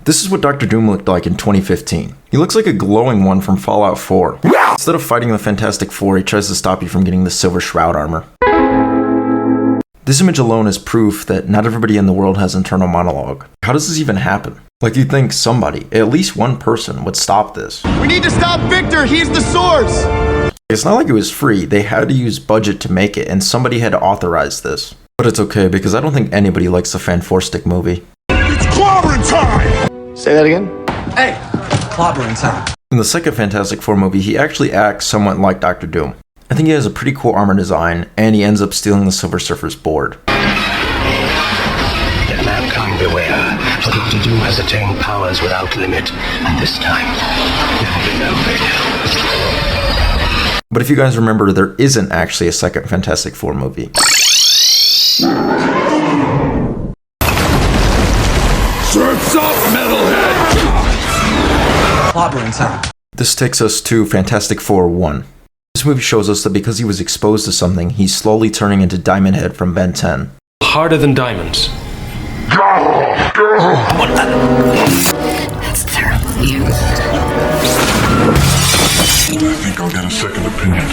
This is what Dr. Doom looked like in 2015. He looks like a glowing one from Fallout 4. Instead of fighting the Fantastic Four, he tries to stop you from getting the Silver Shroud armor. This image alone is proof that not everybody in the world has internal monologue. How does this even happen? Like, you'd think somebody, at least one person, would stop this. We need to stop Victor, he's the source! It's not like it was free, they had to use budget to make it, and somebody had to authorize this. But it's okay, because I don't think anybody likes the Fanforstic movie. It's clobbering time! Say that again? Hey, clobbering time. In the second Fantastic Four movie, he actually acts somewhat like Dr. Doom. I think he has a pretty cool armor design, and he ends up stealing the Silver Surfer's board. Let mankind beware, for Dr. Doom has attained powers without limit, and this time, there will be no failure. But if you guys remember, there isn't actually a second Fantastic Four movie. Surf's up, metalhead! Clobbering time. This takes us to Fantastic Four 1. This movie shows us that because he was exposed to something, he's slowly turning into Diamond Head from Ben 10. Harder than diamonds. That's terrible news. I think I'll get a second opinion.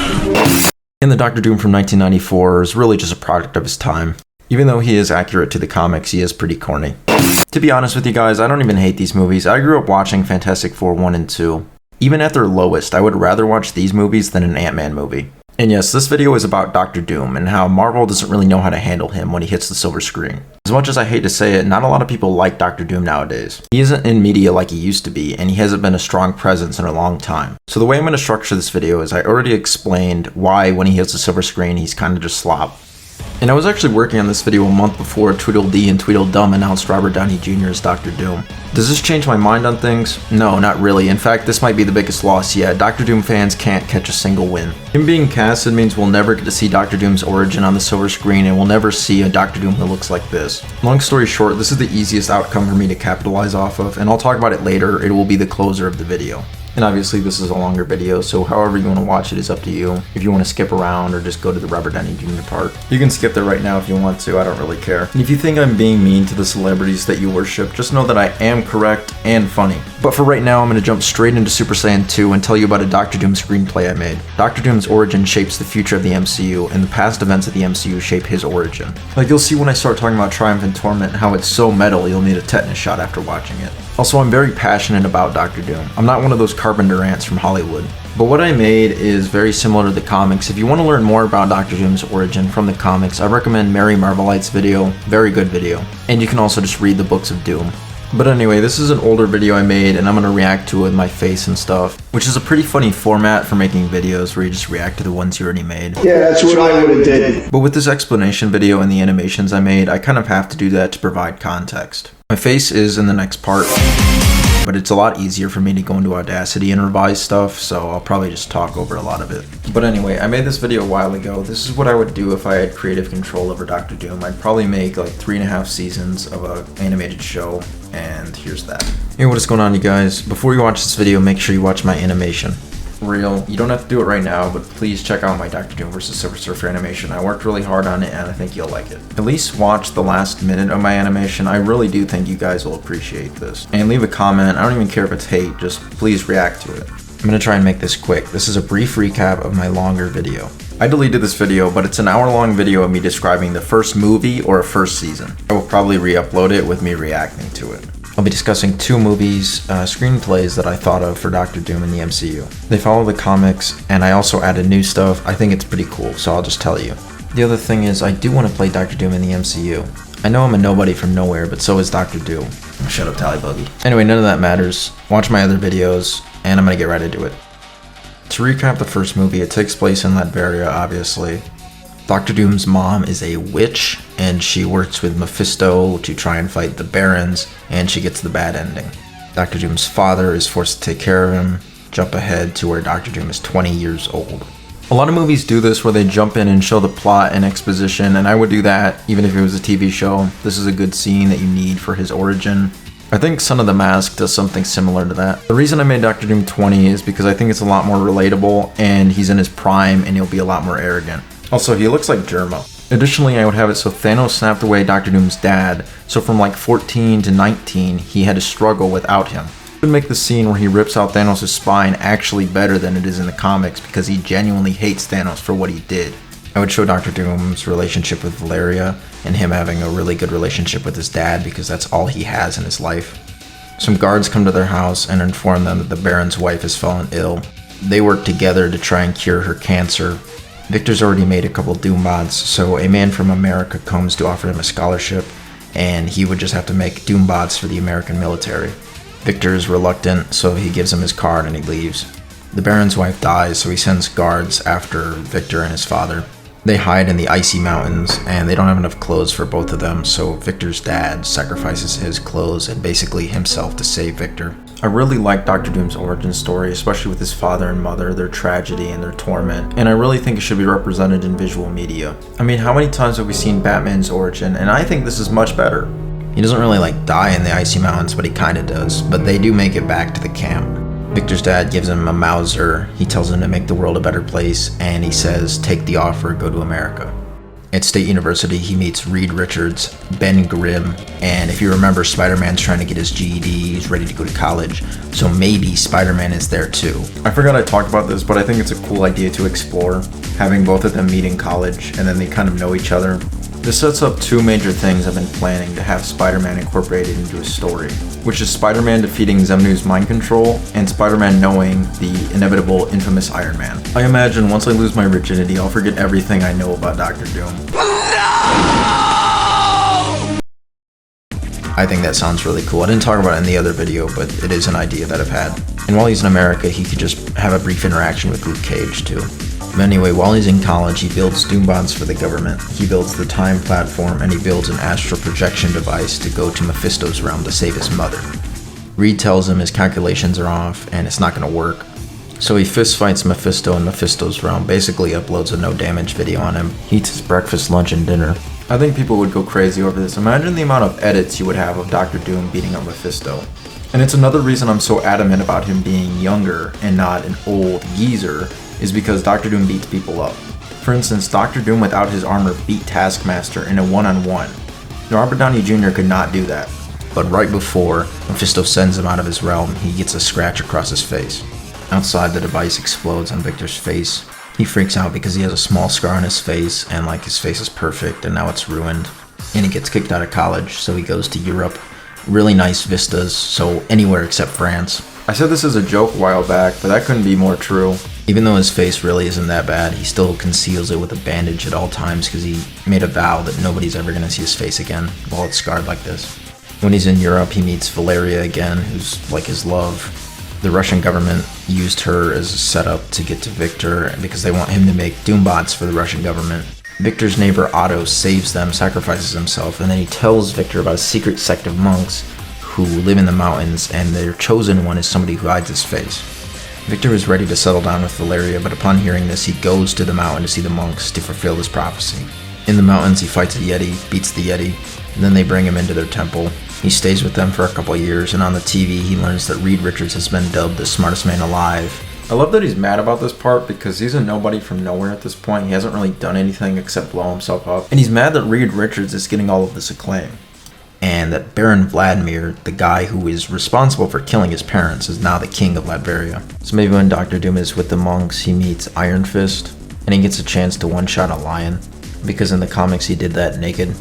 And the Dr. Doom from 1994 is really just a product of his time. Even though he is accurate to the comics, he is pretty corny. To be honest with you guys, I don't even hate these movies. I grew up watching Fantastic Four 1 and 2. Even at their lowest, I would rather watch these movies than an Ant-Man movie. And yes, this video is about Dr. Doom and how Marvel doesn't really know how to handle him when he hits the silver screen. As much as I hate to say it, not a lot of people like Dr. Doom nowadays. He isn't in media like he used to be, and he hasn't been a strong presence in a long time. So the way I'm going to structure this video is I already explained why when he hits the silver screen, he's kind of just slop. And I was actually working on this video a month before Tweedledee and Tweedledum announced Robert Downey Jr. as Dr. Doom. Does this change my mind on things? No, not really. In fact, this might be the biggest loss yet. Dr. Doom fans can't catch a single win. Him being casted means we'll never get to see Dr. Doom's origin on the silver screen, and we'll never see a Dr. Doom who looks like this. Long story short, this is the easiest outcome for me to capitalize off of, and I'll talk about it later. It will be the closer of the video. And obviously this is a longer video, so however you want to watch it is up to you. If you want to skip around or just go to the Robert Downey Jr. part. You can skip there right now if you want to, I don't really care. And if you think I'm being mean to the celebrities that you worship, just know that I am correct and funny. But for right now, I'm going to jump straight into Super Saiyan 2 and tell you about a Dr. Doom screenplay I made. Dr. Doom's origin shapes the future of the MCU, and the past events of the MCU shape his origin. Like you'll see when I start talking about Triumph and Torment, how it's so metal you'll need a tetanus shot after watching it. Also, I'm very passionate about Dr. Doom. I'm not one of those carpenter ants from Hollywood. But what I made is very similar to the comics. If you want to learn more about Dr. Doom's origin from the comics, I recommend Mary Marvelite's video. Very good video. And you can also just read the books of Doom. But anyway, this is an older video I made and I'm going to react to it with my face and stuff, which is a pretty funny format for making videos where you just react to the ones you already made. Yeah, that's what I would have did. But with this explanation video and the animations I made, I kind of have to do that to provide context. My face is in the next part, but it's a lot easier for me to go into Audacity and revise stuff, so I'll probably just talk over a lot of it. But anyway, I made this video a while ago. This is what I would do if I had creative control over Dr. Doom. I'd probably make like 3.5 seasons of an animated show, and here's that. Hey, what is going on, you guys? Before you watch this video, make sure you watch my animation. Real, you don't have to do it right now, but please check out my Dr. Doom vs. Silver Surfer animation. I worked really hard on it and I think you'll like it. At least watch the last minute of my animation. I really do think you guys will appreciate this. And leave a comment. I don't even care if it's hate, just please react to it. I'm gonna try and make this quick. This is a brief recap of my longer video. I deleted this video, but it's an hour-long video of me describing the first movie or a first season. I will probably re-upload it with me reacting to it. I'll be discussing 2 movies, screenplays that I thought of for Dr. Doom in the MCU. They follow the comics, and I also added new stuff. I think it's pretty cool, so I'll just tell you. The other thing is, I do want to play Dr. Doom in the MCU. I know I'm a nobody from nowhere, but so is Dr. Doom. Shut up, Tallybuggy. Anyway, none of that matters. Watch my other videos, and I'm gonna get right into it. To recap the first movie, it takes place in Latveria, obviously. Dr. Doom's mom is a witch, and she works with Mephisto to try and fight the Barons, and she gets the bad ending. Dr. Doom's father is forced to take care of him. Jump ahead to where Dr. Doom is 20 years old. A lot of movies do this where they jump in and show the plot and exposition, and I would do that even if it was a TV show. This is a good scene that you need for his origin. I think Son of the Mask does something similar to that. The reason I made Dr. Doom 20 is because I think it's a lot more relatable, and he's in his prime and he'll be a lot more arrogant. Also, he looks like Germo. Additionally, I would have it so Thanos snapped away Dr. Doom's dad, so from like 14 to 19, he had to struggle without him. It would make the scene where he rips out Thanos' spine actually better than it is in the comics because he genuinely hates Thanos for what he did. I would show Dr. Doom's relationship with Valeria and him having a really good relationship with his dad because that's all he has in his life. Some guards come to their house and inform them that the Baron's wife has fallen ill. They work together to try and cure her cancer. Victor's already made a couple Doombots, so a man from America comes to offer him a scholarship, and he would just have to make Doombots for the American military. Victor is reluctant, so he gives him his card and he leaves. The Baron's wife dies, so he sends guards after Victor and his father. They hide in the icy mountains, and they don't have enough clothes for both of them, so Victor's dad sacrifices his clothes and basically himself to save Victor. I really like Dr. Doom's origin story, especially with his father and mother, their tragedy and their torment, and I really think it should be represented in visual media. I mean, how many times have we seen Batman's origin, and I think this is much better. He doesn't really die in the icy mountains, but he kinda does, but they do make it back to the camp. Victor's dad gives him a Mauser, he tells him to make the world a better place, and he says, take the offer, go to America. At State University, he meets Reed Richards, Ben Grimm, and if you remember, Spider-Man's trying to get his GED, he's ready to go to college, so maybe Spider-Man is there too. I forgot I talked about this, but I think it's a cool idea to explore, having both of them meet in college, and then they kind of know each other. This sets up two major things I've been planning to have Spider-Man incorporated into a story, which is Spider-Man defeating Xemnu's mind control, and Spider-Man knowing the inevitable infamous Iron Man. I imagine once I lose my virginity, I'll forget everything I know about Dr. Doom. I think that sounds really cool. I didn't talk about it in the other video, but it is an idea that I've had. And while he's in America, he could just have a brief interaction with Luke Cage too. But anyway, while he's in college, he builds Doombots for the government. He builds the time platform, and he builds an astral projection device to go to Mephisto's realm to save his mother. Reed tells him his calculations are off, and it's not going to work. So he fist fights Mephisto in Mephisto's realm, basically uploads a no damage video on him. He eats his breakfast, lunch, and dinner. I think people would go crazy over this. Imagine the amount of edits you would have of Dr. Doom beating up Mephisto. And it's another reason I'm so adamant about him being younger and not an old geezer, is because Dr. Doom beats people up. For instance, Dr. Doom without his armor beat Taskmaster in a one-on-one. Robert Downey Jr. could not do that. But right before Mephisto sends him out of his realm, he gets a scratch across his face. Outside, the device explodes on Victor's face. He freaks out because he has a small scar on his face, and his face is perfect, and now it's ruined. And he gets kicked out of college, so he goes to Europe. Really nice vistas, so anywhere except France. I said this as a joke a while back, but that couldn't be more true. Even though his face really isn't that bad, he still conceals it with a bandage at all times because he made a vow that nobody's ever going to see his face again while it's scarred like this. When he's in Europe, he meets Valeria again, who's like his love. The Russian government used her as a setup to get to Victor because they want him to make Doombots for the Russian government. Victor's neighbor Otto saves them, sacrifices himself, and then he tells Victor about a secret sect of monks who live in the mountains, and their chosen one is somebody who hides his face. Victor is ready to settle down with Valeria, but upon hearing this, he goes to the mountain to see the monks to fulfill his prophecy. In the mountains, he fights a Yeti, beats the Yeti, and then they bring him into their temple. He stays with them for a couple years, and on the TV, he learns that Reed Richards has been dubbed the smartest man alive. I love that he's mad about this part because he's a nobody from nowhere at this point. He hasn't really done anything except blow himself up. And he's mad that Reed Richards is getting all of this acclaim. And that Baron Vladimir, the guy who is responsible for killing his parents, is now the king of Latveria. So maybe when Dr. Doom is with the monks, he meets Iron Fist, and he gets a chance to one-shot a lion, because in the comics he did that naked.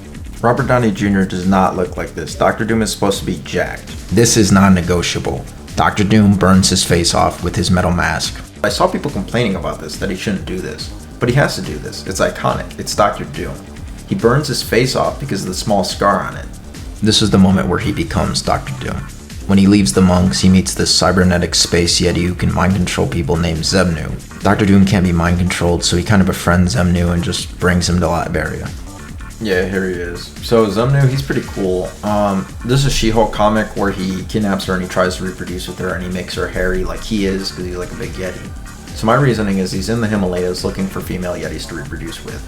Robert Downey Jr. does not look like this. Dr. Doom is supposed to be jacked. This is non-negotiable. Dr. Doom burns his face off with his metal mask. I saw people complaining about this, that he shouldn't do this. But he has to do this. It's iconic. It's Dr. Doom. He burns his face off because of the small scar on it. This is the moment where he becomes Dr. Doom. When he leaves the monks, he meets this cybernetic space yeti who can mind control people named Xemnu. Dr. Doom can't be mind controlled, so he kind of befriends Xemnu and just brings him to Latveria. Yeah, here he is. So Xemnu, he's pretty cool. This is a She-Hulk comic where he kidnaps her and he tries to reproduce with her and he makes her hairy like he is because he's like a big yeti. So my reasoning is he's in the Himalayas looking for female yetis to reproduce with,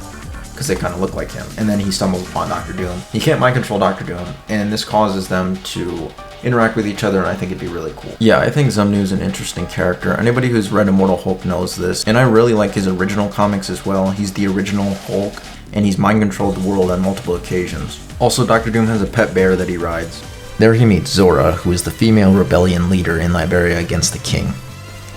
because they kind of look like him. And then he stumbles upon Dr. Doom. He can't mind control Dr. Doom, and this causes them to interact with each other, and I think it'd be really cool. Yeah, I think Xemnu's an interesting character. Anybody who's read Immortal Hulk knows this, and I really like his original comics as well. He's the original Hulk, and he's mind-controlled the world on multiple occasions. Also, Doctor Doom has a pet bear that he rides. There he meets Zora, who is the female rebellion leader in Latveria against the king.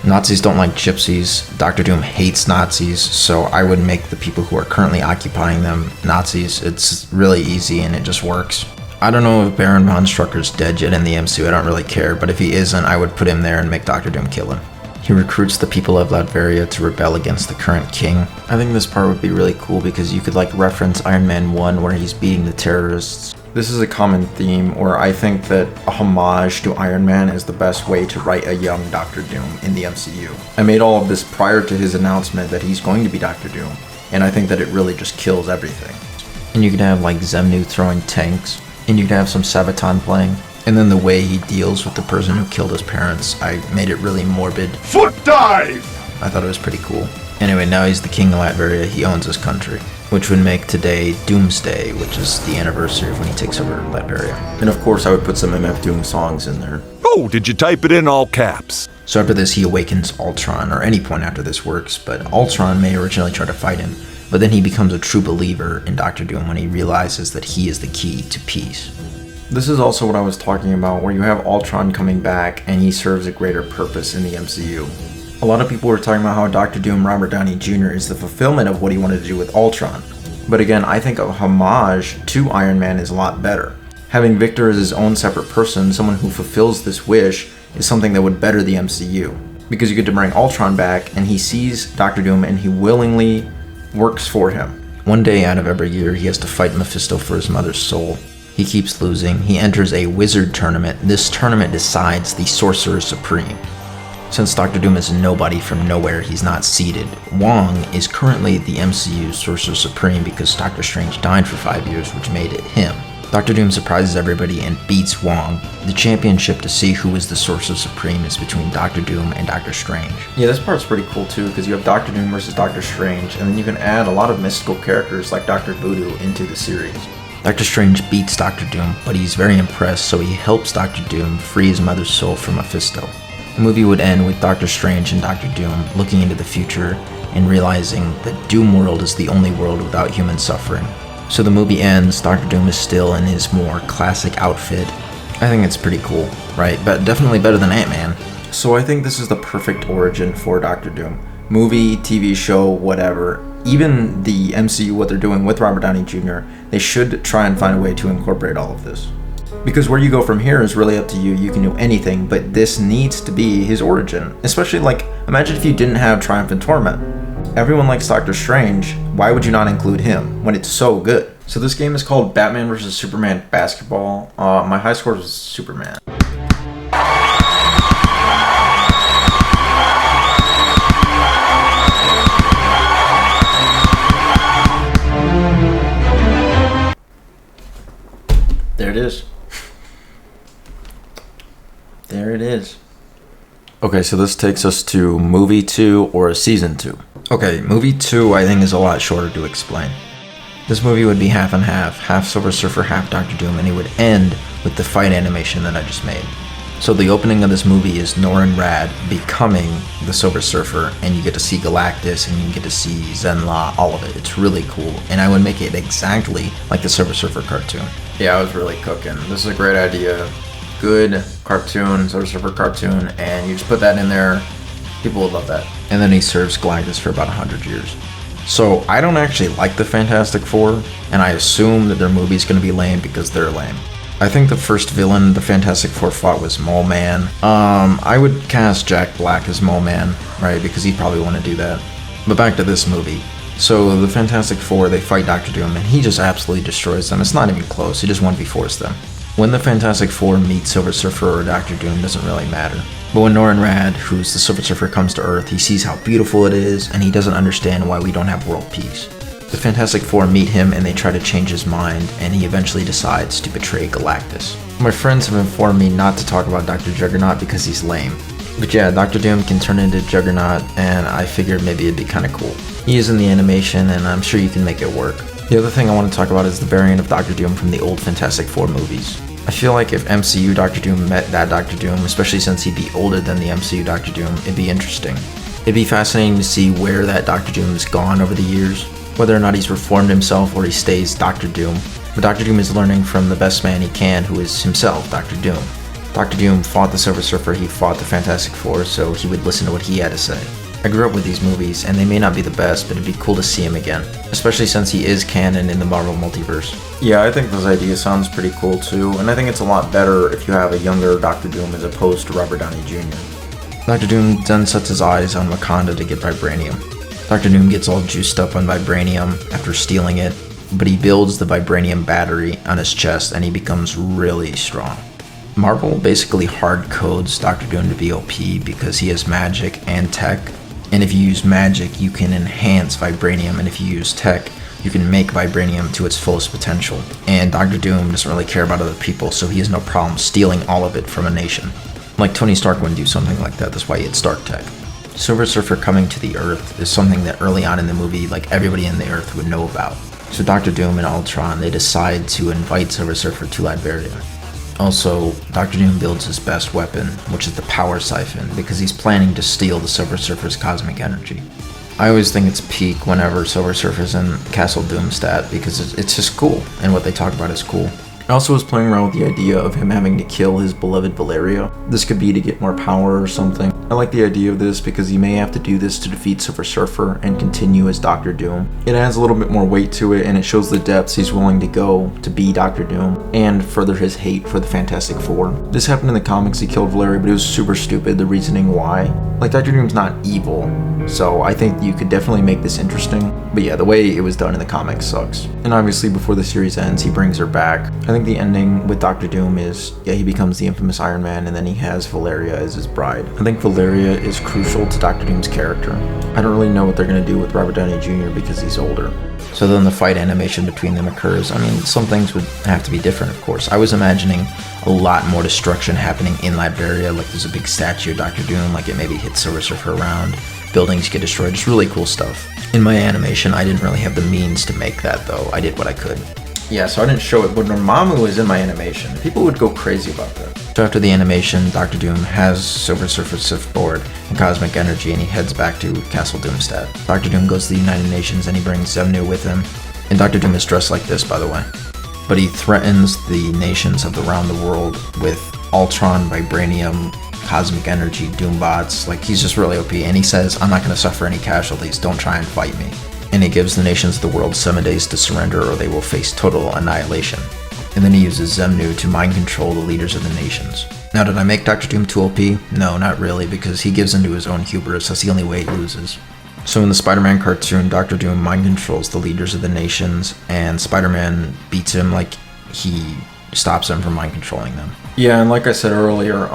Nazis don't like gypsies, Doctor Doom hates Nazis, so I would make the people who are currently occupying them Nazis. It's really easy and it just works. I don't know if Baron von Strucker's dead yet in the MCU, I don't really care, but if he isn't, I would put him there and make Doctor Doom kill him. He recruits the people of Latveria to rebel against the current king. I think this part would be really cool because you could reference Iron Man 1 where he's beating the terrorists. This is a common theme where I think that a homage to Iron Man is the best way to write a young Doctor Doom in the MCU. I made all of this prior to his announcement that he's going to be Doctor Doom, and I think that it really just kills everything. And you could have Zemnu throwing tanks, and you could have some Sabaton playing, and then the way he deals with the person who killed his parents, I made it really morbid. Foot dive! I thought it was pretty cool. Anyway, now he's the king of Latveria, he owns his country, which would make today Doomsday, which is the anniversary of when he takes over Latveria. And of course I would put some MF Doom songs in there. Oh, did you type it in all caps? So after this he awakens Ultron, or any point after this works, but Ultron may originally try to fight him, but then he becomes a true believer in Doctor Doom when he realizes that he is the key to peace. This is also what I was talking about, where you have Ultron coming back and he serves a greater purpose in the MCU. A lot of people were talking about how Doctor Doom Robert Downey Jr. is the fulfillment of what he wanted to do with Ultron. But again, I think a homage to Iron Man is a lot better. Having Victor as his own separate person, someone who fulfills this wish, is something that would better the MCU. Because you get to bring Ultron back and he sees Doctor Doom and he willingly works for him. One day out of every year, he has to fight Mephisto for his mother's soul. He keeps losing. He enters a wizard tournament. This tournament decides the Sorcerer Supreme. Since Doctor Doom is a nobody from nowhere, he's not seeded. Wong is currently the MCU's Sorcerer Supreme because Doctor Strange died for 5 years, which made it him. Doctor Doom surprises everybody and beats Wong. The championship to see who is the Sorcerer Supreme is between Doctor Doom and Doctor Strange. Yeah, this part's pretty cool too, because you have Doctor Doom versus Doctor Strange, and then you can add a lot of mystical characters like Dr. Voodoo into the series. Doctor Strange beats Doctor Doom, but he's very impressed, so he helps Doctor Doom free his mother's soul from Mephisto. The movie would end with Doctor Strange and Doctor Doom looking into the future and realizing that Doom World is the only world without human suffering. So the movie ends, Doctor Doom is still in his more classic outfit. I think it's pretty cool, right? But definitely better than Ant-Man. So I think this is the perfect origin for Doctor Doom. Movie, TV show, whatever. Even the MCU, what they're doing with Robert Downey Jr., they should try and find a way to incorporate all of this. Because where you go from here is really up to you. You can do anything, but this needs to be his origin. Especially imagine if you didn't have Triumph and Torment. Everyone likes Doctor Strange. Why would you not include him when it's so good? So this game is called Batman vs. Superman Basketball. My high score was Superman. There it is. There it is. Okay, so this takes us to movie 2 or season 2. Okay, movie 2 I think is a lot shorter to explain. This movie would be half and half Silver Surfer, half Doctor Doom, and it would end with the fight animation that I just made. So the opening of this movie is Norrin Rad becoming the Silver Surfer, and you get to see Galactus, and you get to see Zenla, all of it. It's really cool, and I would make it exactly like the Silver Surfer cartoon. Yeah, I was really cooking. This is a great idea. Good cartoon, Silver Surfer cartoon, and you just put that in there, people would love that. And then he serves Galactus for about 100 years. So I don't actually like the Fantastic Four, and I assume that their movie's gonna be lame because they're lame. I think the first villain the Fantastic Four fought was Mole Man. I would cast Jack Black as Mole Man, right, because he'd probably want to do that. But back to this movie. So the Fantastic Four, they fight Doctor Doom, and he just absolutely destroys them. It's not even close, he just 1v4s them. When the Fantastic Four meet Silver Surfer or Doctor Doom doesn't really matter. But when Norrin Rad, who's the Silver Surfer, comes to Earth, he sees how beautiful it is, and he doesn't understand why we don't have world peace. The Fantastic Four meet him and they try to change his mind, and he eventually decides to betray Galactus. My friends have informed me not to talk about Dr. Juggernaut because he's lame. But yeah, Dr. Doom can turn into Juggernaut, and I figured maybe it'd be kinda cool. He is in the animation, and I'm sure you can make it work. The other thing I want to talk about is the variant of Dr. Doom from the old Fantastic Four movies. I feel like if MCU Dr. Doom met that Dr. Doom, especially since he'd be older than the MCU Dr. Doom, it'd be interesting. It'd be fascinating to see where that Dr. Doom has gone over the years. whether or not he's reformed himself or he stays Dr. Doom. But Dr. Doom is learning from the best man he can, who is himself, Dr. Doom. Dr. Doom fought the Silver Surfer, he fought the Fantastic Four, so he would listen to what he had to say. I grew up with these movies, and they may not be the best, but it'd be cool to see him again, especially since he is canon in the Marvel multiverse. Yeah, I think this idea sounds pretty cool too, and I think it's a lot better if you have a younger Dr. Doom as opposed to Robert Downey Jr. Dr. Doom then sets his eyes on Wakanda to get vibranium. Dr. Doom gets all juiced up on vibranium after stealing it, but he builds the vibranium battery on his chest and he becomes really strong. Marvel basically hard codes Dr. Doom to be OP because he has magic and tech, and if you use magic you can enhance vibranium, and if you use tech you can make vibranium to its fullest potential. And Dr. Doom doesn't really care about other people, so he has no problem stealing all of it from a nation. Like Tony Stark wouldn't do something like that, that's why he had Stark tech. Silver Surfer coming to the Earth is something that early on in the movie, like everybody in the Earth would know about. So Dr. Doom and Ultron, they decide to invite Silver Surfer to Latveria. Also, Dr. Doom builds his best weapon, which is the Power Siphon, because he's planning to steal the Silver Surfer's cosmic energy. I always think it's peak whenever Silver Surfer's in Castle Doomstat, because it's just cool, and what they talk about is cool. I also was playing around with the idea of him having to kill his beloved Valeria. This could be to get more power or something. I like the idea of this because he may have to do this to defeat Silver Surfer and continue as Dr. Doom. It adds a little bit more weight to it, and it shows the depths he's willing to go to be Dr. Doom and further his hate for the Fantastic Four. This happened in the comics, he killed Valeria, but it was super stupid, the reasoning why. Like, Dr. Doom's not evil, so I think you could definitely make this interesting. But yeah, the way it was done in the comics sucks. And obviously before the series ends, he brings her back. I think the ending with Dr. Doom is, yeah, he becomes the infamous Iron Man, and then he has Valeria as his bride. I think Valeria is crucial to Dr. Doom's character. I don't really know what they're going to do with Robert Downey Jr. because he's older. So then the fight animation between them occurs. I mean, some things would have to be different, of course. I was imagining a lot more destruction happening in Latveria, like there's a big statue of Dr. Doom, like it maybe hits Silver Surfer around, buildings get destroyed, just really cool stuff. In my animation, I didn't really have the means to make that, though. I did what I could. Yeah, so I didn't show it, but Dormammu was in my animation. People would go crazy about that. So after the animation, Dr. Doom has Silver Surfer's surfboard and cosmic energy, and he heads back to Castle Doomstat. Dr. Doom goes to the United Nations, and he brings Zemnu with him. And Dr. Doom is dressed like this, by the way. But he threatens the nations of around the world with Ultron, Vibranium, cosmic energy, Doombots. Like, he's just really OP, and he says, I'm not going to suffer any casualties, don't try and fight me. And he gives the nations of the world 7 days to surrender, or they will face total annihilation. And then he uses Zemnu to mind control the leaders of the nations. Now, did I make Dr. Doom too OP? No, not really, because he gives into his own hubris. That's the only way he loses. So in the Spider-Man cartoon, Dr. Doom mind controls the leaders of the nations, and Spider-Man beats him, like he stops him from mind controlling them. Yeah, and like I said earlier,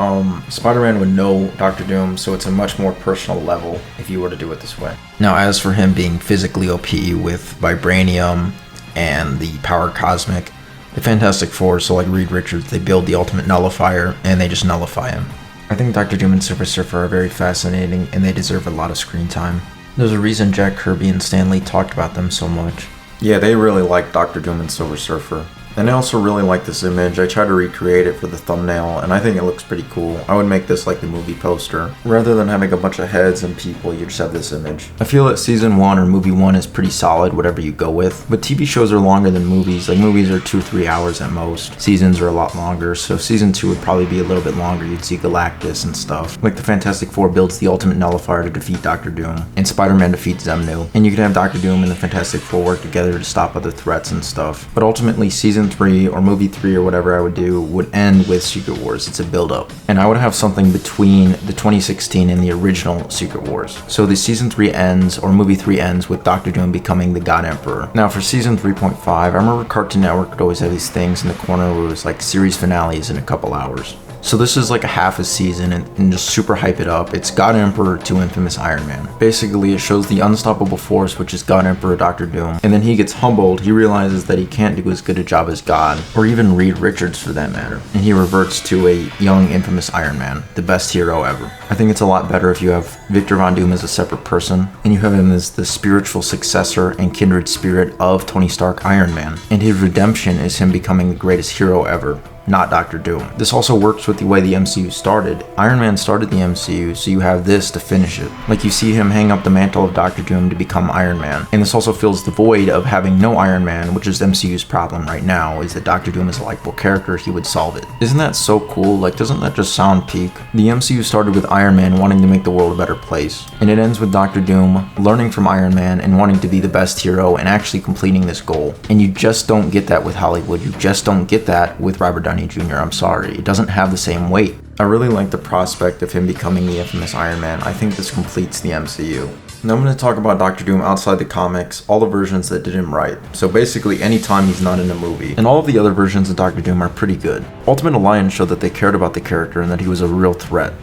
Spider-Man would know Dr. Doom, so it's a much more personal level if you were to do it this way. Now, as for him being physically OP with Vibranium and the Power Cosmic, the Fantastic Four, so like Reed Richards, they build the ultimate nullifier, and they just nullify him. I think Dr. Doom and Silver Surfer are very fascinating, and they deserve a lot of screen time. There's a reason Jack Kirby and Stan Lee talked about them so much. Yeah, they really like Dr. Doom and Silver Surfer. And I also really like this image. I tried to recreate it for the thumbnail, and I think it looks pretty cool. I would make this like the movie poster. Rather than having a bunch of heads and people, you just have this image. I feel that season 1 or movie 1 is pretty solid, whatever you go with. But TV shows are longer than movies. Like, movies are 2-3 hours at most. Seasons are a lot longer, so season 2 would probably be a little bit longer. You'd see Galactus and stuff. Like, the Fantastic Four builds the ultimate nullifier to defeat Dr. Doom, and Spider-Man defeats Zemnu. And you could have Dr. Doom and the Fantastic Four work together to stop other threats and stuff. But ultimately, season 3 or movie 3 or whatever I would do would end with Secret Wars. It's a build-up. And I would have something between the 2016 and the original Secret Wars. So the season 3 ends, or movie 3 ends, with Dr. Doom becoming the God Emperor. Now for season 3.5, I remember Cartoon Network would always have these things in the corner where it was like series finales in a couple hours. So this is like a half a season and just super hype it up. It's God Emperor to infamous Iron Man. Basically, it shows the unstoppable force, which is God Emperor Dr. Doom. And then he gets humbled. He realizes that he can't do as good a job as God, or even Reed Richards for that matter. And he reverts to a young infamous Iron Man, the best hero ever. I think it's a lot better if you have Victor Von Doom as a separate person, and you have him as the spiritual successor and kindred spirit of Tony Stark Iron Man. And his redemption is him becoming the greatest hero ever. not Dr. Doom. This also works with the way the MCU started. Iron Man started the MCU, so you have this to finish it. Like, you see him hang up the mantle of Dr. Doom to become Iron Man. And this also fills the void of having no Iron Man, which is MCU's problem right now, is that Dr. Doom is a likable character, he would solve it. Isn't that so cool? Like, doesn't that just sound peak? The MCU started with Iron Man wanting to make the world a better place. And it ends with Dr. Doom learning from Iron Man and wanting to be the best hero and actually completing this goal. And you just don't get that with Hollywood. You just don't get that with Robert Downey Jr. I'm sorry. It doesn't have the same weight. I really like the prospect of him becoming the infamous Iron Man. I think this completes the MCU. Now I'm going to talk about Dr. Doom outside the comics, all the versions that did him right. So basically anytime he's not in a movie. And all of the other versions of Dr. Doom are pretty good. Ultimate Alliance showed that they cared about the character and that he was a real threat.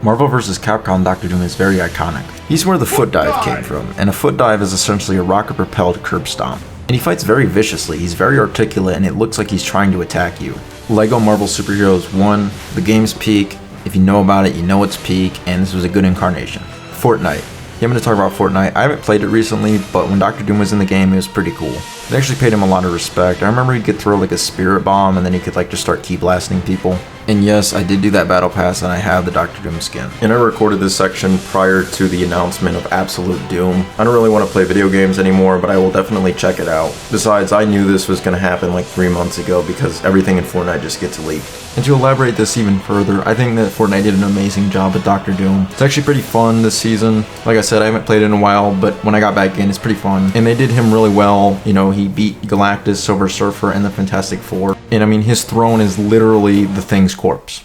Marvel vs. Capcom Dr. Doom is very iconic. He's where the foot dive came from, and a foot dive is essentially a rocket-propelled curb stomp. And he fights very viciously, he's very articulate, and it looks like he's trying to attack you. LEGO Marvel Superheroes 1, the game's peak. If you know about it, you know it's peak, and this was a good incarnation. Fortnite. Yeah, I'm going to talk about Fortnite. I haven't played it recently, but when Dr. Doom was in the game, it was pretty cool. They actually paid him a lot of respect. I remember he could throw like a spirit bomb, and then he could like just start key blasting people. And yes, I did do that battle pass, and I have the Dr. Doom skin. And I recorded this section prior to the announcement of Absolute Doom. I don't really want to play video games anymore, but I will definitely check it out. Besides, I knew this was going to happen like 3 months ago because everything in Fortnite just gets leaked. And to elaborate this even further, I think that Fortnite did an amazing job with Dr. Doom. It's actually pretty fun this season. Like I said, I haven't played it in a while, but when I got back in, it's pretty fun. And they did him really well. You know, he beat Galactus, Silver Surfer, and the Fantastic Four. And I mean, his throne is literally the Thing's corpse.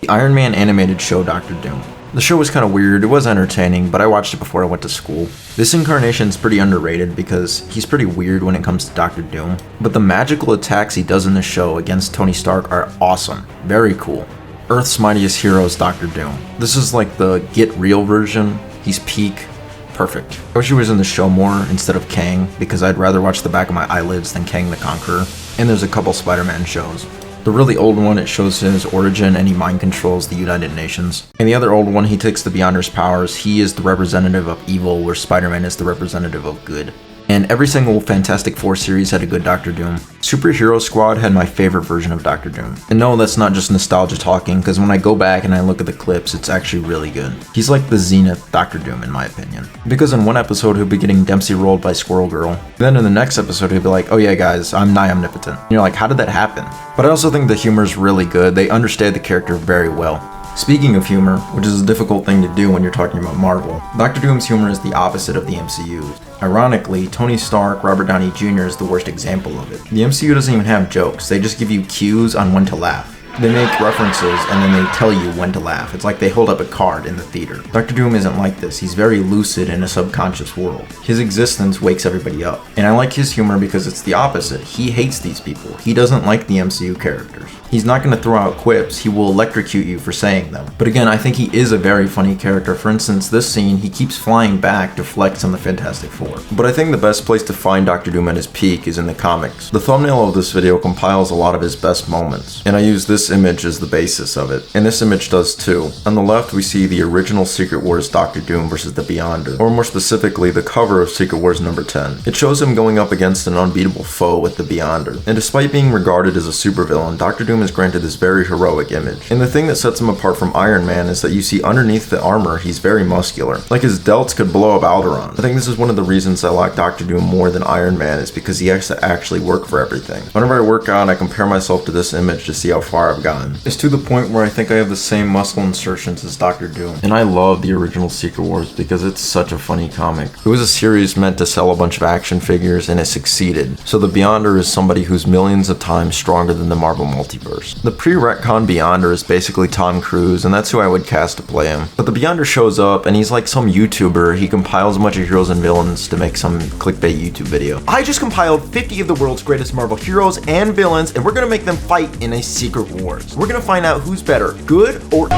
The Iron Man animated show Dr. Doom. The show was kind of weird, it was entertaining, but I watched it before I went to school. This incarnation is pretty underrated because he's pretty weird when it comes to Dr. Doom, but the magical attacks he does in the show against Tony Stark are awesome, very cool. Earth's mightiest hero is Dr. Doom. This is like the get real version, he's peak, perfect. I wish he was in the show more instead of Kang, because I'd rather watch the back of my eyelids than Kang the Conqueror, and there's a couple Spider-Man shows. The really old one, it shows his origin and he mind controls the United Nations. And the other old one, he takes the Beyonder's powers. He is the representative of evil, where Spider-Man is the representative of good. And every single Fantastic Four series had a good Dr. Doom. Superhero Squad had my favorite version of Dr. Doom. And no, that's not just nostalgia talking, because when I go back and I look at the clips, it's actually really good. He's like the zenith Dr. Doom in my opinion. Because in one episode he'll be getting Dempsey rolled by Squirrel Girl. Then in the next episode he'll be like, oh yeah guys, I'm nigh omnipotent. And you're like, how did that happen? But I also think the humor's really good. They understand the character very well. Speaking of humor, which is a difficult thing to do when you're talking about Marvel, Dr. Doom's humor is the opposite of the MCU. Ironically, Tony Stark, Robert Downey Jr. is the worst example of it. The MCU doesn't even have jokes, they just give you cues on when to laugh. They make references and then they tell you when to laugh. It's like they hold up a card in the theater. Dr. Doom isn't like this. He's very lucid in a subconscious world. His existence wakes everybody up. And I like his humor because it's the opposite. He hates these people. He doesn't like the MCU characters. He's not going to throw out quips, he will electrocute you for saying them. But again, I think he is a very funny character. For instance, this scene, he keeps flying back to flex on the Fantastic Four. But I think the best place to find Dr. Doom at his peak is in the comics. The thumbnail of this video compiles a lot of his best moments, and I use this image as the basis of it. And this image does too. On the left, we see the original Secret Wars Dr. Doom versus the Beyonder, or more specifically, the cover of Secret Wars number 10. It shows him going up against an unbeatable foe with the Beyonder. And despite being regarded as a supervillain, Dr. Doom is granted this very heroic image. And the thing that sets him apart from Iron Man is that you see underneath the armor, he's very muscular. Like his delts could blow up Alderaan. I think this is one of the reasons I like Dr. Doom more than Iron Man, is because he has to actually work for everything. Whenever I work out, I compare myself to this image to see how far I've gotten. It's to the point where I think I have the same muscle insertions as Dr. Doom. And I love the original Secret Wars because it's such a funny comic. It was a series meant to sell a bunch of action figures and it succeeded. So the Beyonder is somebody who's millions of times stronger than the Marvel Multiverse. The pre-retcon Beyonder is basically Tom Cruise, and that's who I would cast to play him. But the Beyonder shows up, and he's like some YouTuber. He compiles a bunch of heroes and villains to make some clickbait YouTube video. I just compiled 50 of the world's greatest Marvel heroes and villains, and we're gonna make them fight in a Secret Wars. We're gonna find out who's better, good or...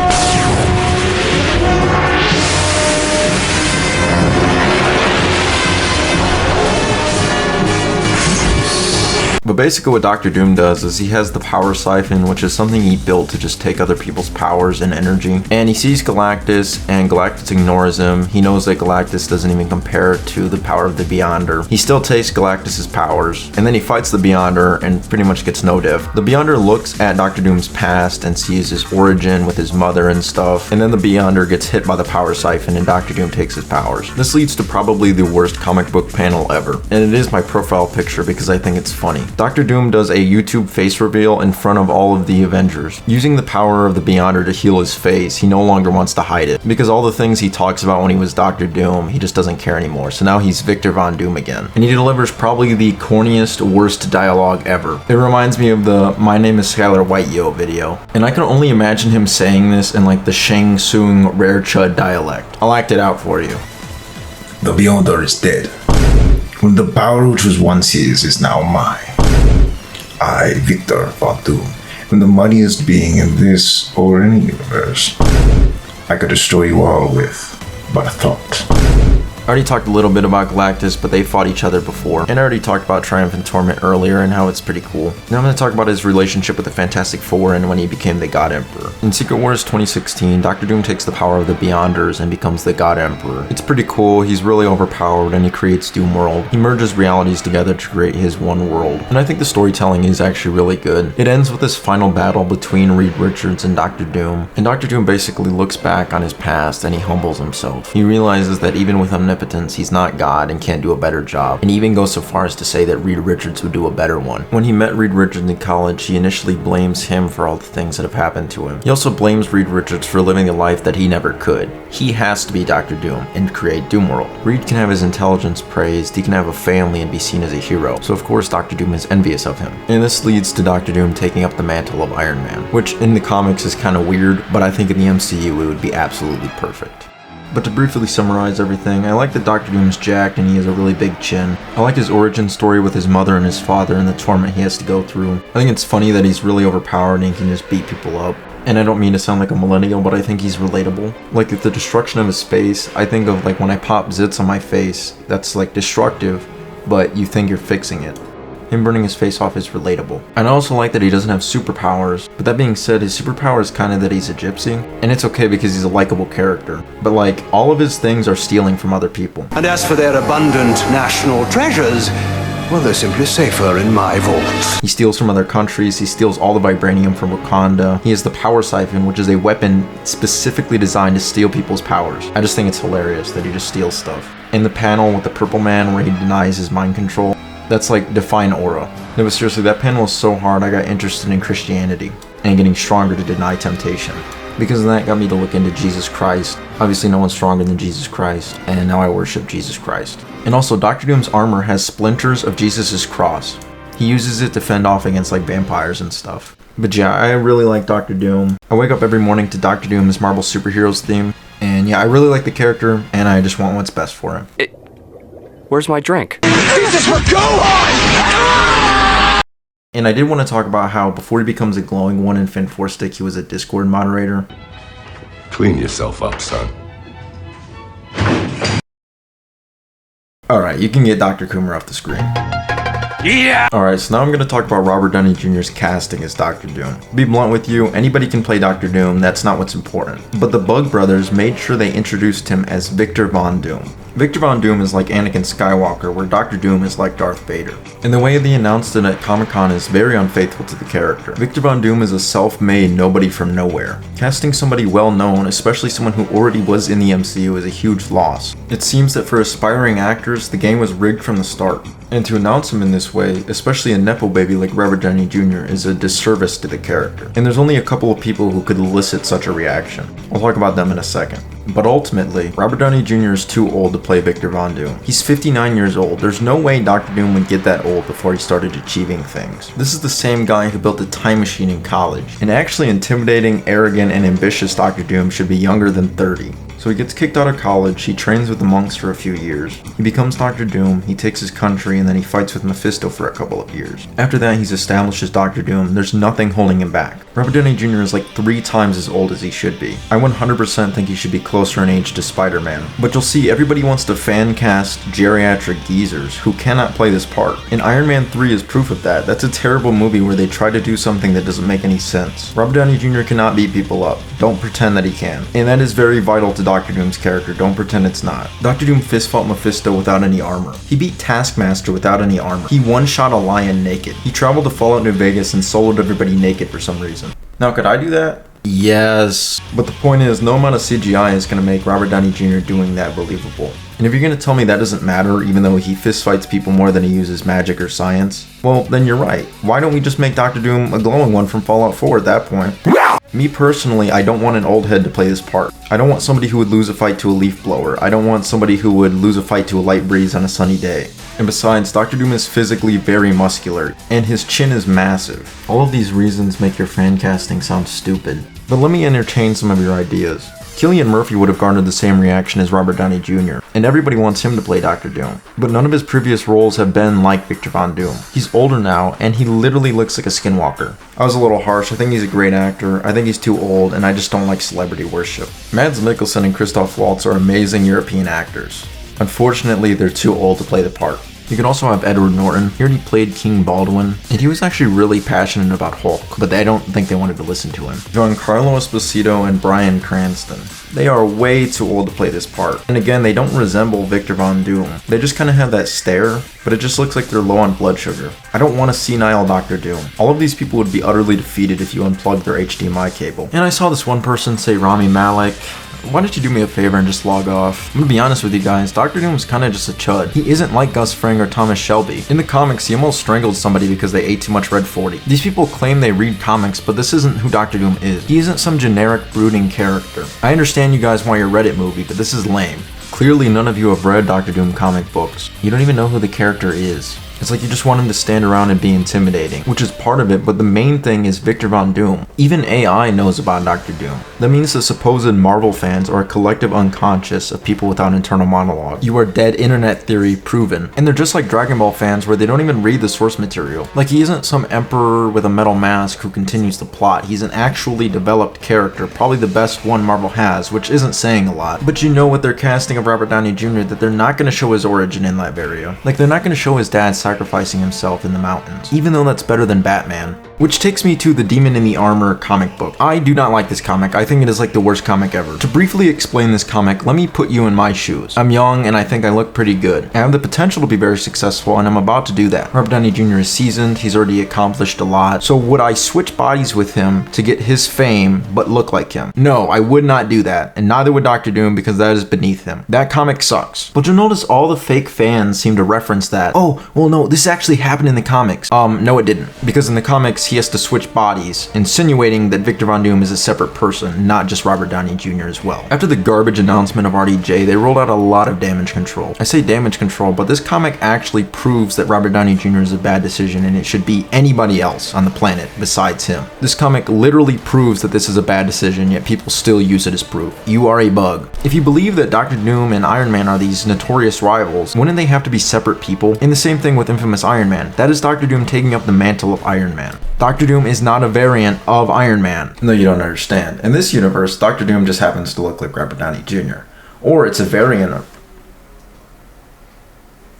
But basically what Doctor Doom does is he has the power siphon, which is something he built to just take other people's powers and energy. And he sees Galactus, and Galactus ignores him. He knows that Galactus doesn't even compare to the power of the Beyonder. He still takes Galactus's powers, and then he fights the Beyonder and pretty much gets no diff. The Beyonder looks at Doctor Doom's past and sees his origin with his mother and stuff, and then the Beyonder gets hit by the power siphon and Doctor Doom takes his powers. This leads to probably the worst comic book panel ever, and it is my profile picture because I think it's funny. Doctor Doom does a YouTube face reveal in front of all of the Avengers. Using the power of the Beyonder to heal his face, he no longer wants to hide it, because all the things he talks about when he was Doctor Doom, he just doesn't care anymore. So now he's Victor Von Doom again. And he delivers probably the corniest, worst dialogue ever. It reminds me of the "My name is Skylar White Yo" video. And I can only imagine him saying this in like the Shang Tsung rare chud dialect. I'll act it out for you. The Beyonder is dead. When the power which was once his is now mine. I, Victor Von Doom, am the mightiest being in this or any universe. I could destroy you all with but a thought. I already talked a little bit about Galactus, but they fought each other before. And I already talked about Triumph and Torment earlier and how it's pretty cool. Now I'm going to talk about his relationship with the Fantastic Four and when he became the God Emperor. In Secret Wars 2016, Doctor Doom takes the power of the Beyonders and becomes the God Emperor. It's pretty cool, he's really overpowered, and he creates Doom World. He merges realities together to create his one world. And I think the storytelling is actually really good. It ends with this final battle between Reed Richards and Doctor Doom. And Doctor Doom basically looks back on his past and he humbles himself. He realizes that even with omnipotence, he's not God and can't do a better job, and even goes so far as to say that Reed Richards would do a better one. When he met Reed Richards in college, he initially blames him for all the things that have happened to him. He also blames Reed Richards for living a life that he never could. He has to be Doctor Doom and create Doom World. Reed can have his intelligence praised, he can have a family and be seen as a hero, so of course Doctor Doom is envious of him. And this leads to Doctor Doom taking up the mantle of Iron Man, which in the comics is kind of weird, but I think in the MCU it would be absolutely perfect. But to briefly summarize everything, I like that Doctor Doom is jacked and he has a really big chin. I like his origin story with his mother and his father and the torment he has to go through. I think it's funny that he's really overpowered and he can just beat people up. And I don't mean to sound like a millennial, but I think he's relatable. Like with the destruction of his face, I think of like when I pop zits on my face, that's like destructive, but you think you're fixing it. Him burning his face off is relatable. And I also like that he doesn't have superpowers, but that being said, his superpower is kind of that he's a gypsy, and it's okay because he's a likable character. But like, all of his things are stealing from other people. And as for their abundant national treasures, well, they're simply safer in my vaults. He steals from other countries, he steals all the vibranium from Wakanda. He has the power siphon, which is a weapon specifically designed to steal people's powers. I just think it's hilarious that he just steals stuff. In the panel with the purple man where he denies his mind control, that's like Define Aura. No, but seriously, that panel was so hard I got interested in Christianity and getting stronger to deny temptation. Because of that got me to look into Jesus Christ. Obviously no one's stronger than Jesus Christ, and now I worship Jesus Christ. And also, Doctor Doom's armor has splinters of Jesus' cross. He uses it to fend off against like vampires and stuff. But yeah, I really like Doctor Doom. I wake up every morning to Doctor Doom's Marvel Superheroes theme, and yeah, I really like the character, and I just want what's best for him. Where's my drink? Jesus, for Gohan! And I did want to talk about how before he becomes a glowing one in Fin 4 Stick, he was a Discord moderator. Clean yourself up, son. Alright, you can get Dr. Coomer off the screen. Yeah! Alright, so now I'm going to talk about Robert Downey Jr.'s casting as Dr. Doom. To be blunt with you, anybody can play Dr. Doom, that's not what's important. But the Bug Brothers made sure they introduced him as Victor Von Doom. Victor Von Doom is like Anakin Skywalker, where Dr. Doom is like Darth Vader. And the way they announced it at Comic-Con is very unfaithful to the character. Victor Von Doom is a self-made nobody from nowhere. Casting somebody well-known, especially someone who already was in the MCU, is a huge loss. It seems that for aspiring actors, the game was rigged from the start. And to announce him in this way, especially a nepo baby like Robert Downey Jr., is a disservice to the character. And there's only a couple of people who could elicit such a reaction. I'll talk about them in a second. But ultimately, Robert Downey Jr. is too old to play Victor Von Doom. He's 59 years old. There's no way Dr. Doom would get that old before he started achieving things. This is the same guy who built a time machine in college. And actually intimidating, arrogant, and ambitious Dr. Doom should be younger than 30. So he gets kicked out of college, he trains with the monks for a few years. He becomes Dr. Doom, he takes his country, and then he fights with Mephisto for a couple of years. After that, he's established as Dr. Doom. There's nothing holding him back. Robert Downey Jr. is like 3 times as old as he should be. I 100% think he should be closer in age to Spider-Man. But you'll see, everybody wants to fan cast geriatric geezers who cannot play this part. And Iron Man 3 is proof of that. That's a terrible movie where they try to do something that doesn't make any sense. Robert Downey Jr. cannot beat people up. Don't pretend that he can. And that is very vital to Dr. Doom's character. Don't pretend it's not. Dr. Doom fist fought Mephisto without any armor. He beat Taskmaster without any armor. He one-shot a lion naked. He traveled to Fallout New Vegas and soloed everybody naked for some reason. Now, could I do that? Yes. But the point is, no amount of CGI is going to make Robert Downey Jr. doing that believable. And if you're going to tell me that doesn't matter, even though he fistfights people more than he uses magic or science, well, then you're right. Why don't we just make Dr. Doom a glowing one from Fallout 4 at that point? Me personally, I don't want an old head to play this part. I don't want somebody who would lose a fight to a leaf blower. I don't want somebody who would lose a fight to a light breeze on a sunny day. And besides, Dr. Doom is physically very muscular, and his chin is massive. All of these reasons make your fan casting sound stupid. But let me entertain some of your ideas. Cillian Murphy would have garnered the same reaction as Robert Downey Jr., and everybody wants him to play Dr. Doom. But none of his previous roles have been like Victor Von Doom. He's older now, and he literally looks like a skinwalker. I was a little harsh. I think he's a great actor. I think he's too old, and I just don't like celebrity worship. Mads Mikkelsen and Christoph Waltz are amazing European actors. Unfortunately, they're too old to play the part. You could also have Edward Norton. He already played King Baldwin, and he was actually really passionate about Hulk, but I don't think they wanted to listen to him. Giancarlo Esposito and Bryan Cranston. They are way too old to play this part. And again, they don't resemble Victor Von Doom. They just kind of have that stare, but it just looks like they're low on blood sugar. I don't want a senile Dr. Doom. All of these people would be utterly defeated if you unplugged their HDMI cable. And I saw this one person say Rami Malek. Why don't you do me a favor and just log off? I'm gonna be honest with you guys, Dr. Doom's kinda just a chud. He isn't like Gus Fring or Thomas Shelby. In the comics, he almost strangled somebody because they ate too much Red 40. These people claim they read comics, but this isn't who Dr. Doom is. He isn't some generic brooding character. I understand you guys want your Reddit movie, but this is lame. Clearly none of you have read Dr. Doom comic books. You don't even know who the character is. It's like you just want him to stand around and be intimidating, which is part of it, but the main thing is Victor Von Doom. Even AI knows about Dr. Doom. That means the supposed Marvel fans are a collective unconscious of people without internal monologue. You are dead internet theory proven. And they're just like Dragon Ball fans where they don't even read the source material. Like he isn't some emperor with a metal mask who continues the plot. He's an actually developed character, probably the best one Marvel has, which isn't saying a lot. But you know with their casting of Robert Downey Jr. that they're not going to show his origin in Latveria. Like they're not going to show his dad sacrificing himself in the mountains, even though that's better than Batman. Which takes me to the Demon in the Armor comic book. I do not like this comic. I think it is like the worst comic ever. To briefly explain this comic, let me put you in my shoes. I'm young and I think I look pretty good. I have the potential to be very successful and I'm about to do that. Robert Downey Jr. is seasoned, he's already accomplished a lot. So would I switch bodies with him to get his fame but look like him? No, I would not do that. And neither would Dr. Doom because that is beneath him. That comic sucks. But you'll notice all the fake fans seem to reference that. Oh, well no, this actually happened in the comics. No it didn't. Because in the comics he has to switch bodies, insinuating that Victor Von Doom is a separate person, not just Robert Downey Jr. as well. After the garbage announcement of RDJ, they rolled out a lot of damage control. I say damage control, but this comic actually proves that Robert Downey Jr. is a bad decision and it should be anybody else on the planet besides him. This comic literally proves that this is a bad decision, yet people still use it as proof. You are a bug. If you believe that Dr. Doom and Iron Man are these notorious rivals, wouldn't they have to be separate people? And the same thing with infamous Iron Man. That is Dr. Doom taking up the mantle of Iron Man. Dr. Doom is not a variant of Iron Man. No, you don't understand. In this universe, Dr. Doom just happens to look like Robert Downey Jr. Or it's a variant of...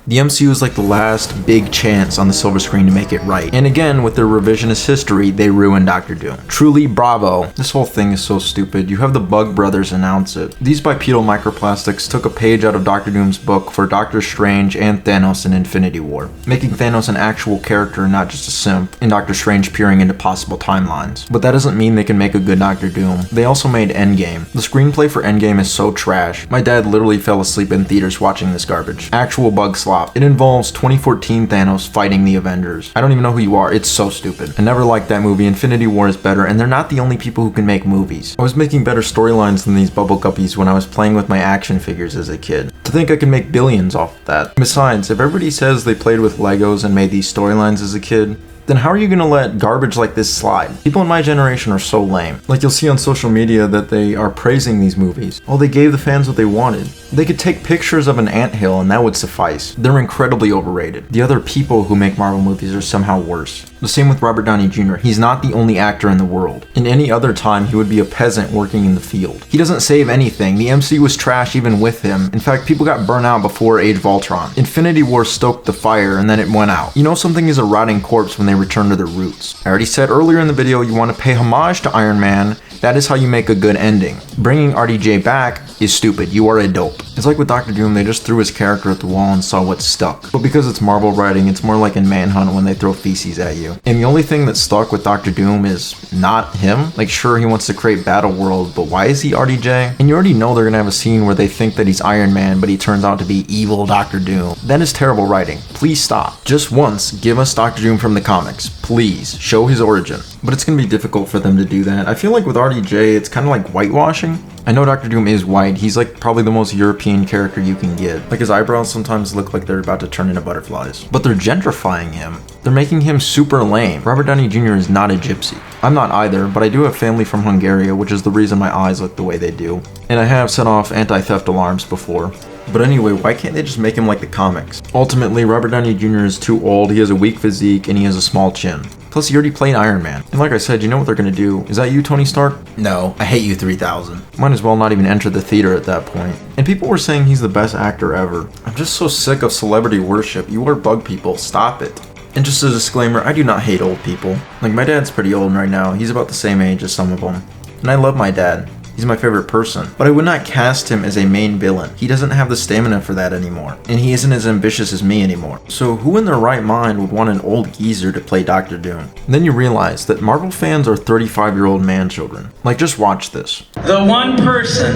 The MCU is like the last big chance on the silver screen to make it right. And again, with their revisionist history, they ruined Dr. Doom. Truly, bravo. This whole thing is so stupid. You have the Bug Brothers announce it. These bipedal microplastics took a page out of Dr. Doom's book for Doctor Strange and Thanos in Infinity War, making Thanos an actual character, not just a simp, and Doctor Strange peering into possible timelines. But that doesn't mean they can make a good Dr. Doom. They also made Endgame. The screenplay for Endgame is so trash. My dad literally fell asleep in theaters watching this garbage. Actual bug slop. It involves 2014 Thanos fighting the Avengers. I don't even know who you are. It's so stupid. I never liked that movie. Infinity War is better, and they're not the only people who can make movies. I was making better storylines than these bubble guppies when I was playing with my action figures as a kid. To think I could make billions off of that. Besides, if everybody says they played with Legos and made these storylines as a kid, then how are you gonna let garbage like this slide? People in my generation are so lame. Like, you'll see on social media that they are praising these movies. Oh, they gave the fans what they wanted. They could take pictures of an anthill and that would suffice. They're incredibly overrated. The other people who make Marvel movies are somehow worse. The same with Robert Downey Jr. He's not the only actor in the world. In any other time, he would be a peasant working in the field. He doesn't save anything. The MCU was trash even with him. In fact, people got burnt out before Age of Ultron. Infinity War stoked the fire and then it went out. You know something is a rotting corpse when they return to their roots. I already said earlier in the video, you want to pay homage to Iron Man. That is how you make a good ending. Bringing RDJ back is stupid. You are a dope. It's like with Doctor Doom, they just threw his character at the wall and saw what stuck. But because it's Marvel writing, it's more like in Manhunt when they throw feces at you. And the only thing that stuck with Doctor Doom is not him. Like, sure, he wants to create Battle World, but why is he RDJ? And you already know they're gonna have a scene where they think that he's Iron Man, but he turns out to be evil Doctor Doom. That is terrible writing. Please stop. Just once, give us Doctor Doom from the comics. Please, show his origin. But it's gonna be difficult for them to do that. I feel like with RDJ, it's kind of like whitewashing. I know Doctor Doom is white. He's like probably the most European character you can get. Like, his eyebrows sometimes look like they're about to turn into butterflies. But they're gentrifying him. They're making him super lame. Robert Downey Jr. is not a gypsy. I'm not either, but I do have family from Hungary, which is the reason my eyes look the way they do. And I have set off anti-theft alarms before. But anyway, why can't they just make him like the comics? Ultimately, Robert Downey Jr. is too old, he has a weak physique, and he has a small chin. Plus, he already played Iron Man. And like I said, you know what they're gonna do? Is that you, Tony Stark? No, I hate you 3000. Might as well not even enter the theater at that point. And people were saying he's the best actor ever. I'm just so sick of celebrity worship. You are bug people, stop it. And just a disclaimer, I do not hate old people. Like, my dad's pretty old right now. He's about the same age as some of them. And I love my dad. He's my favorite person, but I would not cast him as a main villain. He doesn't have the stamina for that anymore, and he isn't as ambitious as me anymore. So who in their right mind would want an old geezer to play Doctor Doom? And then you realize that Marvel fans are 35-year-old man-children. Like, just watch this. The one person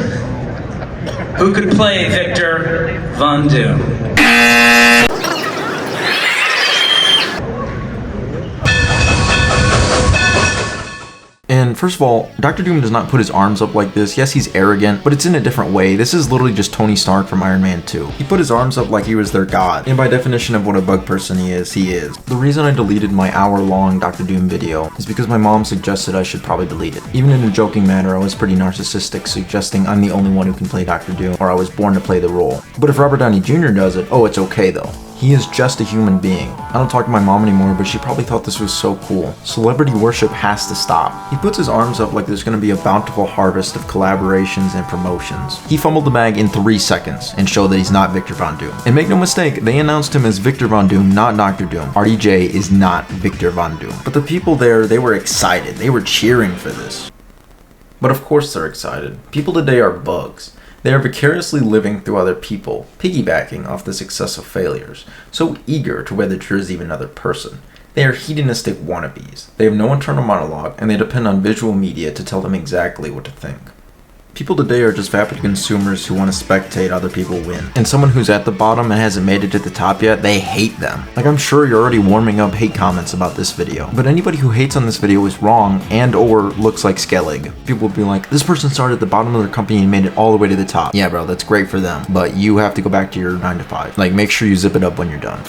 who could play Victor Von Doom. And first of all, Doctor Doom does not put his arms up like this. Yes, he's arrogant, but it's in a different way. This is literally just Tony Stark from Iron Man 2. He put his arms up like he was their god. And by definition of what a bug person he is, he is. The reason I deleted my hour-long Doctor Doom video is because my mom suggested I should probably delete it. Even in a joking manner, I was pretty narcissistic, suggesting I'm the only one who can play Doctor Doom, or I was born to play the role. But if Robert Downey Jr. does it, oh, it's okay though. He is just a human being. I don't talk to my mom anymore, but she probably thought this was so cool. Celebrity worship has to stop. He puts his arms up like there's gonna be a bountiful harvest of collaborations and promotions. He fumbled the bag in 3 seconds and showed that he's not Victor Von Doom. And make no mistake, they announced him as Victor Von Doom, not Doctor Doom. RDJ is not Victor Von Doom. But the people there, they were excited. They were cheering for this. But of course they're excited. People today are bugs. They are vicariously living through other people, piggybacking off the success of failures, so eager to wear the jersey of another person. They are hedonistic wannabes. They have no internal monologue, and they depend on visual media to tell them exactly what to think. People today are just vapid consumers who want to spectate other people win. And someone who's at the bottom and hasn't made it to the top yet, they hate them. Like, I'm sure you're already warming up hate comments about this video. But anybody who hates on this video is wrong and or looks like Skellig. People will be like, this person started at the bottom of their company and made it all the way to the top. Yeah, bro, that's great for them. But you have to go back to your 9 to 5. Like, make sure you zip it up when you're done.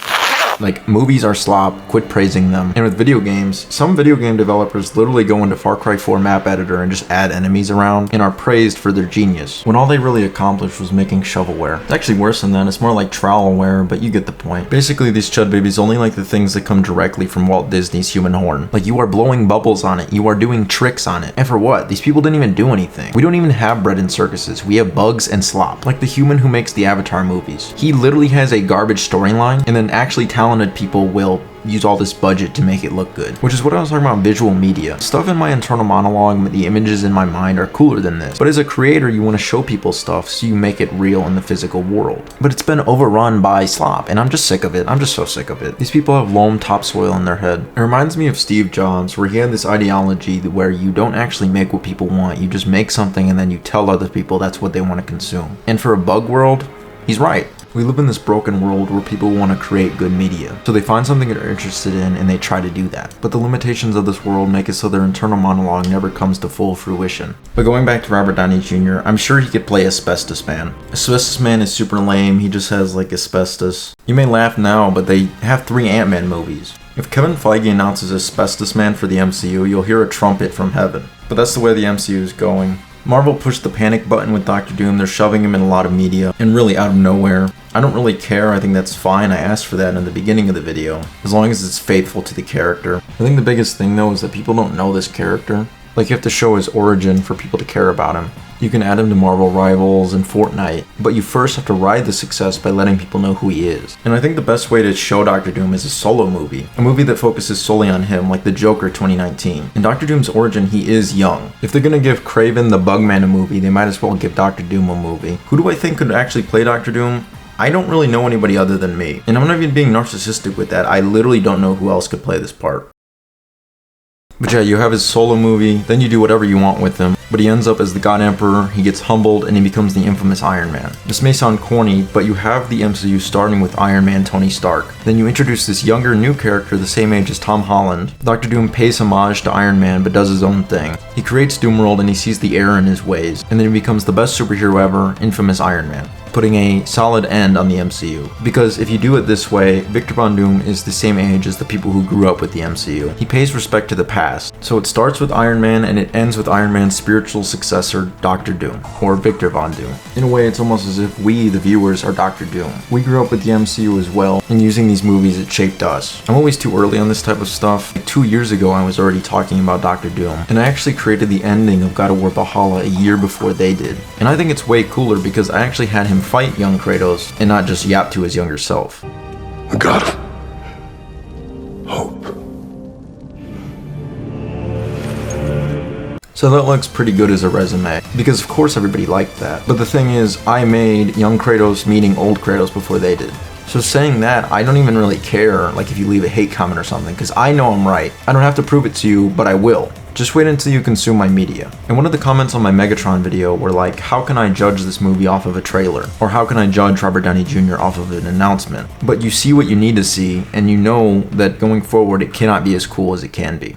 Like, movies are slop, quit praising them. And with video games, some video game developers literally go into Far Cry 4 map editor and just add enemies around and are praised for their genius, when all they really accomplished was making shovelware. It's actually worse than that, it's more like trowelware, but you get the point. Basically, these chud babies only like the things that come directly from Walt Disney's human horn. Like, you are blowing bubbles on it, you are doing tricks on it. And for what? These people didn't even do anything. We don't even have bread in circuses, we have bugs and slop. Like the human who makes the Avatar movies. He literally has a garbage storyline, and then actually talented people will use all this budget to make it look good. Which is what I was talking about, visual media. Stuff in my internal monologue, the images in my mind are cooler than this. But as a creator, you want to show people stuff so you make it real in the physical world. But it's been overrun by slop, and I'm just sick of it. I'm just so sick of it. These people have loam topsoil in their head. It reminds me of Steve Jobs, where he had this ideology where you don't actually make what people want. You just make something and then you tell other people that's what they want to consume. And for a bug world, he's right. We live in this broken world where people want to create good media. So they find something they're interested in and they try to do that. But the limitations of this world make it so their internal monologue never comes to full fruition. But going back to Robert Downey Jr., I'm sure he could play Asbestos Man. Asbestos Man is super lame, he just has like asbestos. You may laugh now, but they have 3 Ant-Man movies. If Kevin Feige announces Asbestos Man for the MCU, you'll hear a trumpet from heaven. But that's the way the MCU is going. Marvel pushed the panic button with Doctor Doom. They're shoving him in a lot of media, and really out of nowhere. I don't really care, I think that's fine, I asked for that in the beginning of the video, as long as it's faithful to the character. I think the biggest thing though is that people don't know this character. Like, you have to show his origin for people to care about him. You can add him to Marvel Rivals and Fortnite, but you first have to ride the success by letting people know who he is. And I think the best way to show Doctor Doom is a solo movie. A movie that focuses solely on him, like The Joker 2019. In Doctor Doom's origin, he is young. If they're gonna give Kraven the Bugman a movie, they might as well give Doctor Doom a movie. Who do I think could actually play Doctor Doom? I don't really know anybody other than me. And I'm not even being narcissistic with that, I literally don't know who else could play this part. But yeah, you have his solo movie, then you do whatever you want with him. But he ends up as the God Emperor, he gets humbled, and he becomes the infamous Iron Man. This may sound corny, but you have the MCU starting with Iron Man Tony Stark. Then you introduce this younger, new character the same age as Tom Holland. Doctor Doom pays homage to Iron Man, but does his own thing. He creates Doomworld and he sees the error in his ways, and then he becomes the best superhero ever, infamous Iron Man, putting a solid end on the MCU. Because if you do it this way, Victor Von Doom is the same age as the people who grew up with the MCU. He pays respect to the past. So it starts with Iron Man and it ends with Iron Man's spiritual successor, Doctor Doom, or Victor Von Doom. In a way, it's almost as if we, the viewers, are Doctor Doom. We grew up with the MCU as well, and using these movies, it shaped us. I'm always too early on this type of stuff. Like 2 years ago, I was already talking about Doctor Doom, and I actually created the ending of God of War Valhalla a year before they did. And I think it's way cooler because I actually had him fight young Kratos, and not just yap to his younger self. The god of hope. So that looks pretty good as a resume, because of course everybody liked that. But the thing is, I made young Kratos meeting old Kratos before they did. So saying that, I don't even really care, like if you leave a hate comment or something, because I know I'm right. I don't have to prove it to you, but I will. Just wait until you consume my media. And one of the comments on my Megatron video were like, how can I judge this movie off of a trailer? Or how can I judge Robert Downey Jr. off of an announcement? But you see what you need to see, and you know that going forward it cannot be as cool as it can be.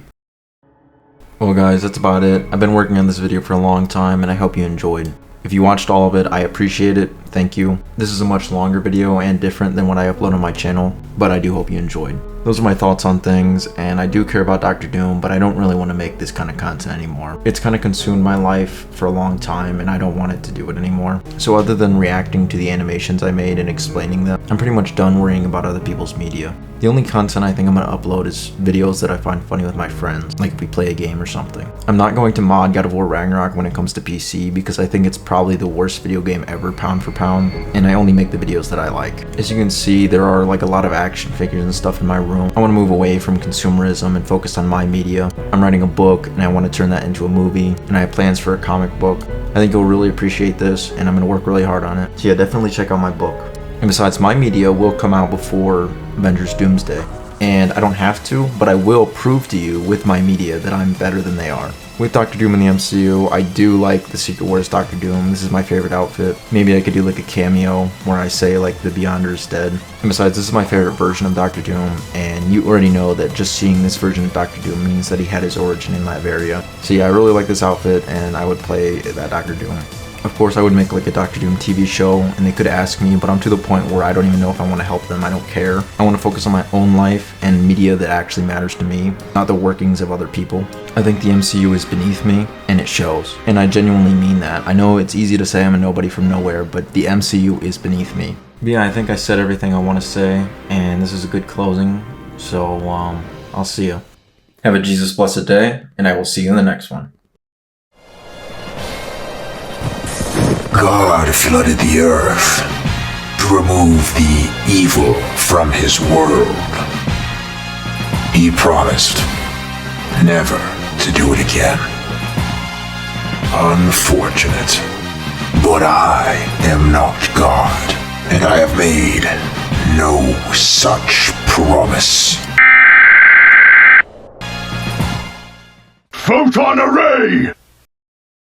Well guys, that's about it. I've been working on this video for a long time and I hope you enjoyed. If you watched all of it, I appreciate it. Thank you. This is a much longer video and different than what I upload on my channel, but I do hope you enjoyed. Those are my thoughts on things, and I do care about Doctor Doom, but I don't really want to make this kind of content anymore. It's kind of consumed my life for a long time, and I don't want it to do it anymore. So other than reacting to the animations I made and explaining them, I'm pretty much done worrying about other people's media. The only content I think I'm going to upload is videos that I find funny with my friends, like if we play a game or something. I'm not going to mod God of War Ragnarok when it comes to PC, because I think it's probably the worst video game ever pound for pound, and I only make the videos that I like. As you can see, there are like a lot of action figures and stuff in my room. I want to move away from consumerism and focus on my media. I'm writing a book and I want to turn that into a movie, and I have plans for a comic book. I think you'll really appreciate this, and I'm going to work really hard on it. So yeah, definitely check out my book. And besides, my media will come out before Avengers Doomsday. And I don't have to, but I will prove to you with my media that I'm better than they are. With Doctor Doom in the MCU, I do like the Secret Wars Doctor Doom. This is my favorite outfit. Maybe I could do like a cameo where I say like the Beyonder is dead. And besides, this is my favorite version of Doctor Doom, and you already know that just seeing this version of Doctor Doom means that he had his origin in Latveria. So yeah, I really like this outfit, and I would play that Doctor Doom. Of course, I would make like a Doctor Doom TV show, and they could ask me, but I'm to the point where I don't even know if I want to help them. I don't care. I want to focus on my own life and media that actually matters to me, not the workings of other people. I think the MCU is beneath me, and it shows. And I genuinely mean that. I know it's easy to say I'm a nobody from nowhere, but the MCU is beneath me. But yeah, I think I said everything I want to say, and this is a good closing. So, I'll see you. Have a Jesus blessed day, and I will see you in the next one. God flooded the earth to remove the evil from his world. He promised never to do it again. Unfortunate, but I am not God, and I have made no such promise. Photon array!